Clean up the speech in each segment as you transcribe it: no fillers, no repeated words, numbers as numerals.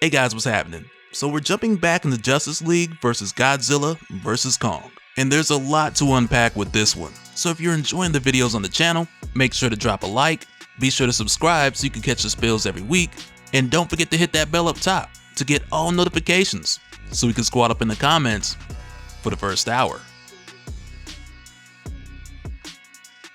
Hey guys, what's happening? So we're jumping back into Justice League versus Godzilla versus Kong. And there's a lot to unpack with this one. So if you're enjoying the videos on the channel, make sure to drop a like, be sure to subscribe so you can catch the spills every week, and don't forget to hit that bell up top to get all notifications so we can squad up in the comments for the first hour.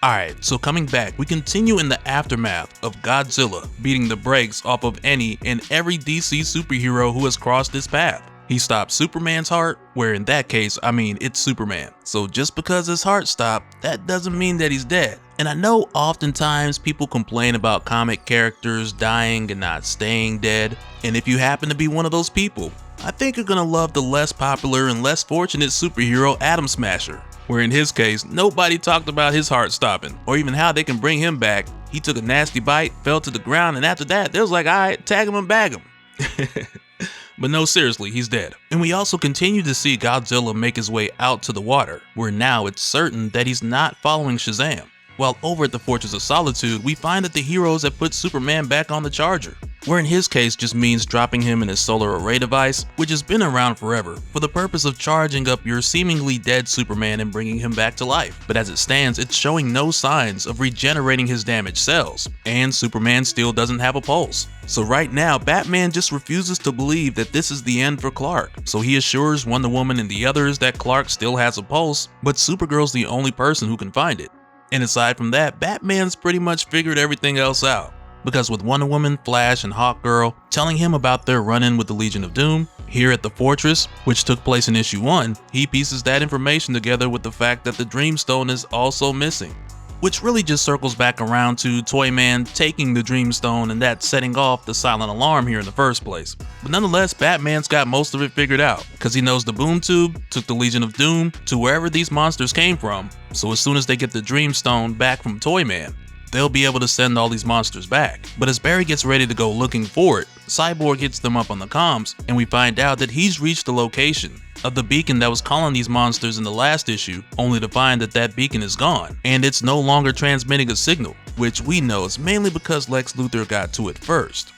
Alright, so coming back, we continue in the aftermath of Godzilla beating the brakes off of any and every DC superhero who has crossed his path. He stopped Superman's heart, where in that case, I mean it's Superman. So just because his heart stopped, that doesn't mean that he's dead. And I know oftentimes people complain about comic characters dying and not staying dead, and if you happen to be one of those people, I think you're gonna love the less popular and less fortunate superhero Atom Smasher, where in his case, nobody talked about his heart stopping, or even how they can bring him back. He took a nasty bite, fell to the ground, and after that, they was like, alright, tag him and bag him. But no, seriously, he's dead. And we also continue to see Godzilla make his way out to the water, where now it's certain that he's not following Shazam. While over at the Fortress of Solitude, we find that the heroes have put Superman back on the Charger, where in his case just means dropping him in his solar array device, which has been around forever, for the purpose of charging up your seemingly dead Superman and bringing him back to life. But as it stands, it's showing no signs of regenerating his damaged cells, and Superman still doesn't have a pulse. So right now, Batman just refuses to believe that this is the end for Clark, so he assures Wonder Woman and the others that Clark still has a pulse, but Supergirl's the only person who can find it. And aside from that, Batman's pretty much figured everything else out. Because with Wonder Woman, Flash, and Hawkgirl telling him about their run-in with the Legion of Doom here at the Fortress, which took place in issue 1, he pieces that information together with the fact that the Dreamstone is also missing. Which really just circles back around to Toyman taking the Dreamstone and that setting off the silent alarm here in the first place. But nonetheless, Batman's got most of it figured out, because he knows the Boom Tube took the Legion of Doom to wherever these monsters came from, so as soon as they get the Dreamstone back from Toyman, they'll be able to send all these monsters back. But as Barry gets ready to go looking for it, Cyborg hits them up on the comms, and we find out that he's reached the location of the beacon that was calling these monsters in the last issue, only to find that that beacon is gone, and it's no longer transmitting a signal, which we know is mainly because Lex Luthor got to it first.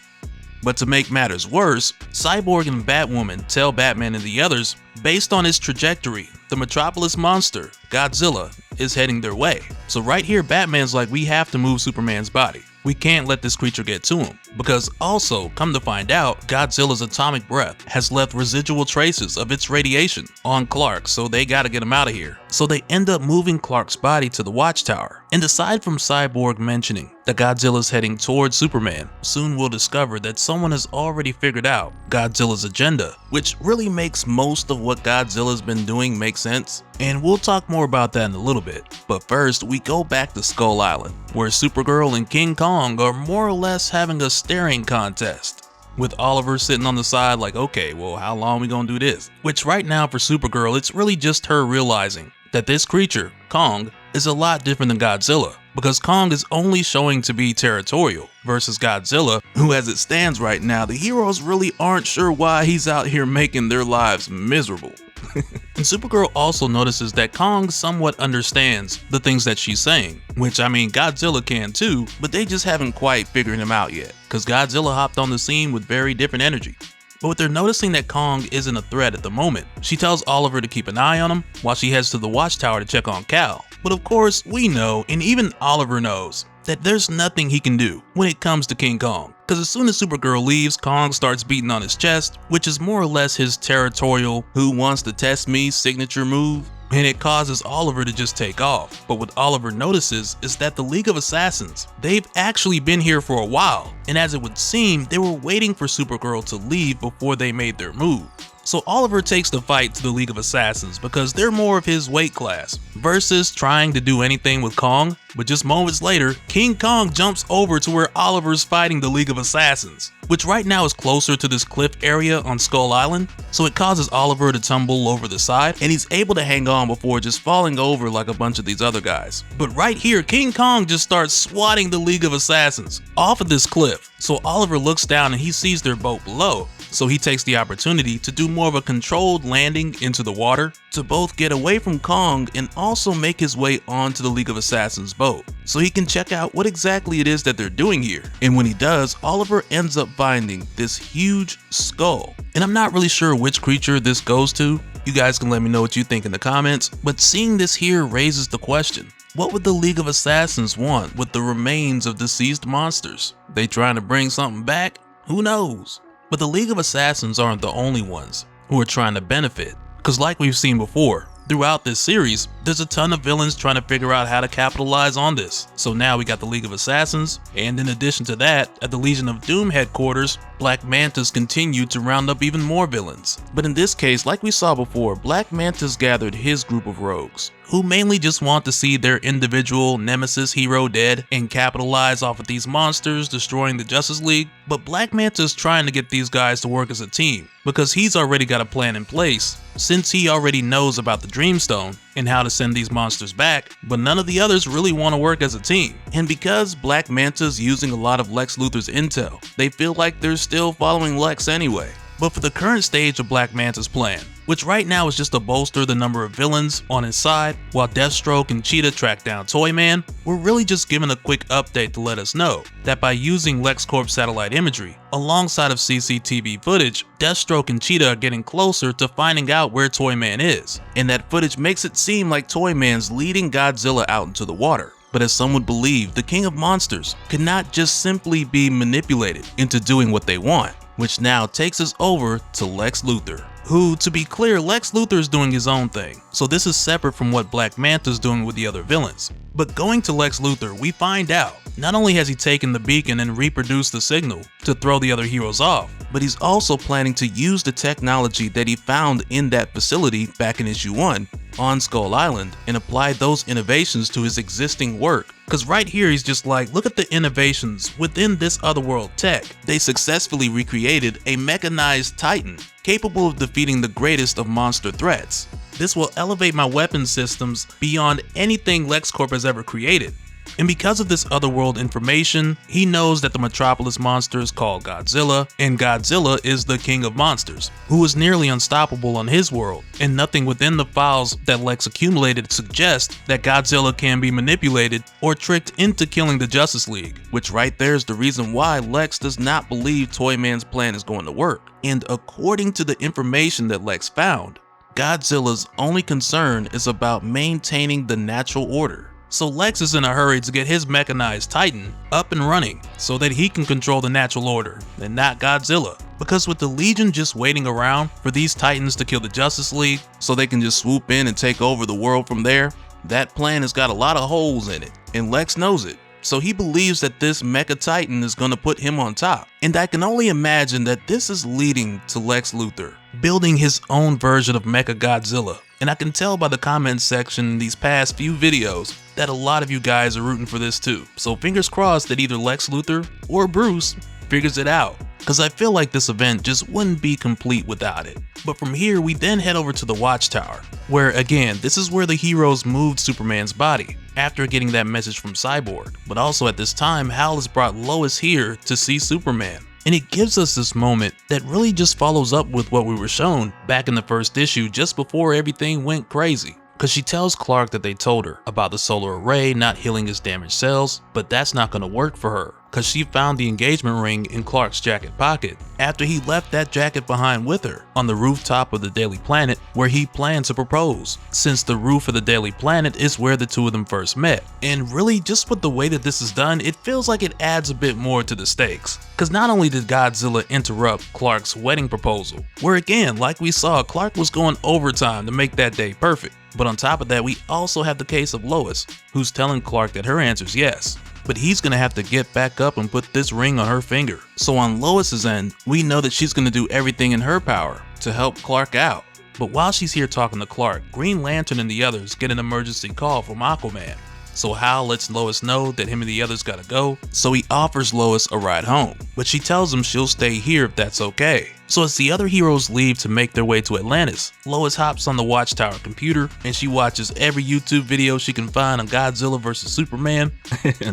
But to make matters worse, Cyborg and Batwoman tell Batman and the others, based on his trajectory, the Metropolis monster, Godzilla, is heading their way. So right here, Batman's like, we have to move Superman's body. We can't let this creature get to him, because also, come to find out, Godzilla's atomic breath has left residual traces of its radiation on Clark, so they gotta get him out of here. So they end up moving Clark's body to the Watchtower. And aside from Cyborg mentioning that Godzilla's heading towards Superman, soon we'll discover that someone has already figured out Godzilla's agenda, which really makes most of what Godzilla's been doing make sense. And we'll talk more about that in a little bit. But first, we go back to Skull Island, where Supergirl and King Kong are more or less having a staring contest, with Oliver sitting on the side like, okay, well, how long we gonna do this? Which right now for Supergirl, it's really just her realizing that this creature, Kong, is a lot different than Godzilla, because Kong is only showing to be territorial, versus Godzilla, who as it stands right now, the heroes really aren't sure why he's out here making their lives miserable. And Supergirl also notices that Kong somewhat understands the things that she's saying, which I mean Godzilla can too, but they just haven't quite figured him out yet, because Godzilla hopped on the scene with very different energy. But with her noticing that Kong isn't a threat at the moment, she tells Oliver to keep an eye on him while she heads to the Watchtower to check on Cal. But of course, we know, and even Oliver knows, that there's nothing he can do when it comes to King Kong. Because as soon as Supergirl leaves, Kong starts beating on his chest, which is more or less his territorial "who wants to test me" signature move, and it causes Oliver to just take off. But what Oliver notices is that the League of Assassins, they've actually been here for a while, and as it would seem, they were waiting for Supergirl to leave before they made their move. So Oliver takes the fight to the League of Assassins because they're more of his weight class, versus trying to do anything with Kong. But just moments later, King Kong jumps over to where Oliver's fighting the League of Assassins, which right now is closer to this cliff area on Skull Island, so it causes Oliver to tumble over the side, and he's able to hang on before just falling over like a bunch of these other guys. But right here, King Kong just starts swatting the League of Assassins off of this cliff, so Oliver looks down and he sees their boat below, so he takes the opportunity to do more of a controlled landing into the water to both get away from Kong and also make his way onto the League of Assassins boat, so he can check out what exactly it is that they're doing here. And when he does, Oliver ends up finding this huge skull. And I'm not really sure which creature this goes to. You guys can let me know what you think in the comments, but seeing this here raises the question. What would the League of Assassins want with the remains of deceased monsters? They trying to bring something back? Who knows? But the League of Assassins aren't the only ones who are trying to benefit, because like we've seen before, throughout this series, there's a ton of villains trying to figure out how to capitalize on this. So now we got the League of Assassins, and in addition to that, at the Legion of Doom headquarters, Black Manta's continued to round up even more villains. But in this case, like we saw before, Black Manta's gathered his group of rogues, who mainly just want to see their individual nemesis hero dead and capitalize off of these monsters destroying the Justice League. But Black Manta's trying to get these guys to work as a team, because he's already got a plan in place, since he already knows about the Dreamstone and how to send these monsters back, but none of the others really want to work as a team. And because Black Manta's using a lot of Lex Luthor's intel, they feel like they're still following Lex anyway. But for the current stage of Black Manta's plan, which right now is just to bolster the number of villains on his side while Deathstroke and Cheetah track down Toyman, we're really just given a quick update to let us know that by using LexCorp's satellite imagery alongside of CCTV footage, Deathstroke and Cheetah are getting closer to finding out where Toyman is, and that footage makes it seem like Toyman's leading Godzilla out into the water. But as some would believe, the King of Monsters could not just simply be manipulated into doing what they want, which now takes us over to Lex Luthor, who, to be clear, Lex Luthor is doing his own thing, so this is separate from what Black Manta's doing with the other villains. But going to Lex Luthor, we find out not only has he taken the beacon and reproduced the signal to throw the other heroes off, but he's also planning to use the technology that he found in that facility back in issue 1 on Skull Island and apply those innovations to his existing work. Cause right here he's just like, look at the innovations within this otherworld tech. They successfully recreated a mechanized titan capable of defeating the greatest of monster threats. This will elevate my weapon systems beyond anything LexCorp has ever created. And because of this otherworld information, he knows that the Metropolis monster is called Godzilla, and Godzilla is the king of monsters, who is nearly unstoppable on his world, and nothing within the files that Lex accumulated suggests that Godzilla can be manipulated or tricked into killing the Justice League, which right there is the reason why Lex does not believe Toyman's plan is going to work. And according to the information that Lex found, Godzilla's only concern is about maintaining the natural order. So Lex is in a hurry to get his mechanized titan up and running so that he can control the natural order and not Godzilla. Because with the Legion just waiting around for these titans to kill the Justice League so they can just swoop in and take over the world from there, that plan has got a lot of holes in it, and Lex knows it. So he believes that this Mecha Titan is going to put him on top. And I can only imagine that this is leading to Lex Luthor building his own version of Mecha Godzilla. And I can tell by the comments section in these past few videos that a lot of you guys are rooting for this too. So fingers crossed that either Lex Luthor or Bruce figures it out, because I feel like this event just wouldn't be complete without it. But from here we then head over to the Watchtower, where again, this is where the heroes moved Superman's body after getting that message from Cyborg. But also at this time, Hal has brought Lois here to see Superman. And it gives us this moment that really just follows up with what we were shown back in the first issue just before everything went crazy. Because she tells Clark that they told her about the solar array not healing his damaged cells, but that's not going to work for her, because she found the engagement ring in Clark's jacket pocket after he left that jacket behind with her on the rooftop of the Daily Planet where he planned to propose, since the roof of the Daily Planet is where the two of them first met. And really, just with the way that this is done, it feels like it adds a bit more to the stakes. Because not only did Godzilla interrupt Clark's wedding proposal, where again, like we saw, Clark was going overtime to make that day perfect, but on top of that, we also have the case of Lois, who's telling Clark that her answer is yes, but he's gonna have to get back up and put this ring on her finger. So on Lois's end, we know that she's gonna do everything in her power to help Clark out. But while she's here talking to Clark, Green Lantern and the others get an emergency call from Aquaman. So Hal lets Lois know that him and the others gotta go, so he offers Lois a ride home, but she tells him she'll stay here if that's okay. So as the other heroes leave to make their way to Atlantis, Lois hops on the Watchtower computer and she watches every YouTube video she can find on Godzilla vs Superman.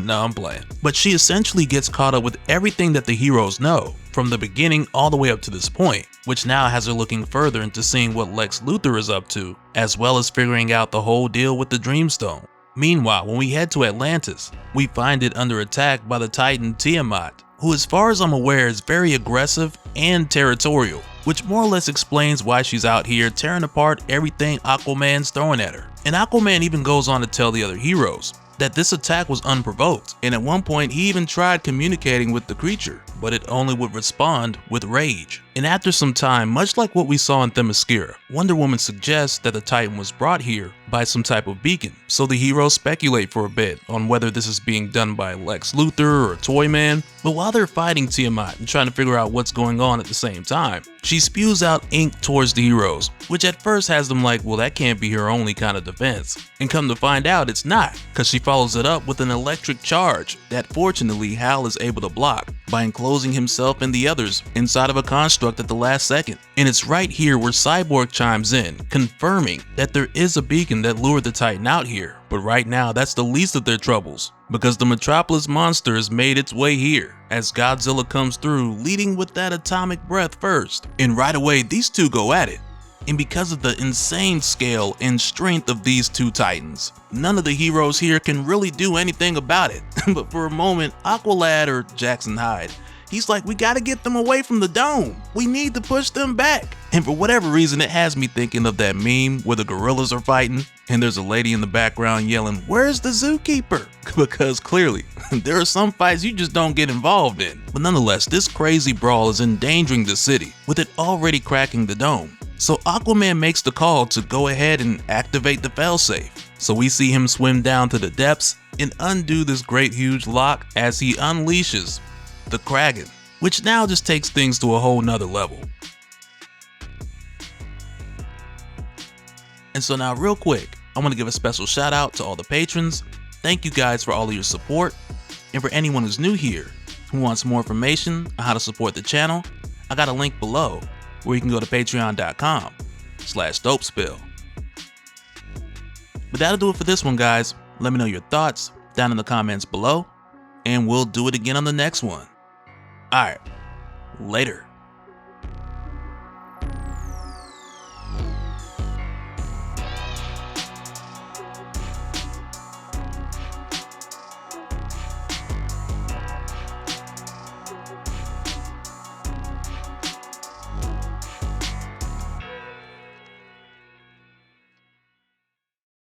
No, I'm playing. But she essentially gets caught up with everything that the heroes know from the beginning all the way up to this point, which now has her looking further into seeing what Lex Luthor is up to, as well as figuring out the whole deal with the Dreamstone. Meanwhile, when we head to Atlantis, we find it under attack by the Titan Tiamat, who as far as I'm aware is very aggressive and territorial, which more or less explains why she's out here tearing apart everything Aquaman's throwing at her. And Aquaman even goes on to tell the other heroes that this attack was unprovoked, and at one point he even tried communicating with the creature, but it only would respond with rage. And after some time, much like what we saw in Themyscira, Wonder Woman suggests that the Titan was brought here by some type of beacon, so the heroes speculate for a bit on whether this is being done by Lex Luthor or Toyman. But while they're fighting Tiamat and trying to figure out what's going on at the same time, she spews out ink towards the heroes, which at first has them like, well, that can't be her only kind of defense. And come to find out, it's not, because she follows it up with an electric charge that fortunately Hal is able to block by enclosing himself and the others inside of a construct at the last second. And it's right here where Cyborg chimes in, confirming that there is a beacon that lured the Titan out here. But right now, that's the least of their troubles, because the Metropolis monster has made its way here as Godzilla comes through, leading with that atomic breath first. And right away, these two go at it. And because of the insane scale and strength of these two titans, none of the heroes here can really do anything about it. But for a moment, Aqualad, or Jackson Hyde, he's like, we gotta get them away from the dome. We need to push them back. And for whatever reason, it has me thinking of that meme where the gorillas are fighting and there's a lady in the background yelling, where's the zookeeper? Because clearly, there are some fights you just don't get involved in. But nonetheless, this crazy brawl is endangering the city, with it already cracking the dome. So Aquaman makes the call to go ahead and activate the failsafe. So we see him swim down to the depths and undo this great huge lock as he unleashes the Kraken, which now just takes things to a whole nother level. And so now real quick, I want to give a special shout out to all the patrons. Thank you guys for all of your support. And for anyone who's new here, who wants more information on how to support the channel, I got a link below where you can go to patreon.com/dopespill. But that'll do it for this one, guys. Let me know your thoughts down in the comments below, and we'll do it again on the next one. Alright, later.